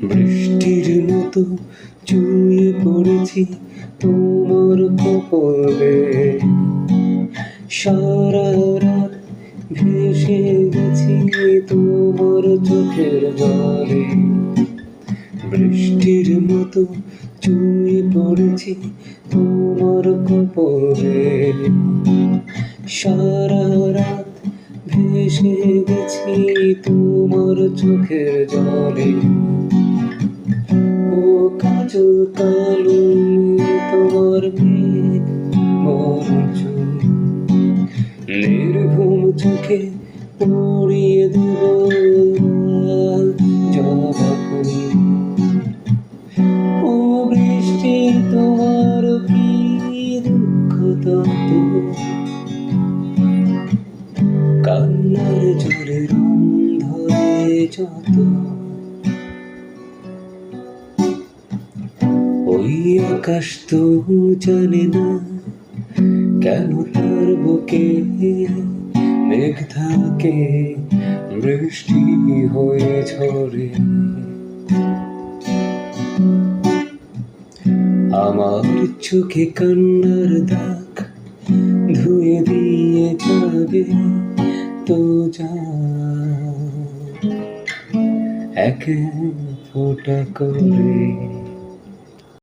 বৃষ্টির মতো চুইয়ে পড়েছি তোমার কপালে, সারা রাত ভেসে গেছি তোমার চোখের জলে। বৃষ্টির মতো চুইয়ে পড়েছি তোমার কপালে, সারা রাত ভেসে গেছি তোমার চোখের জলে। ও কাজল কালো তোমার মেঘ বরঞ্চ নির্ঘুম চোখে পড়িয়ে দেব জবা ফুল। ও বৃষ্টি তোমার কি দুঃখ তত, কান্নার জলে রং ধরে যত। ওই আকাশ তো জানে না কেন তার বুকে মেঘ থাকে বৃষ্টি হয়ে ঝরে। আমার চোখে কান্নার দাগ ধুয়ে দিয়ে যাবে তো যা, এক ফোঁটা করে।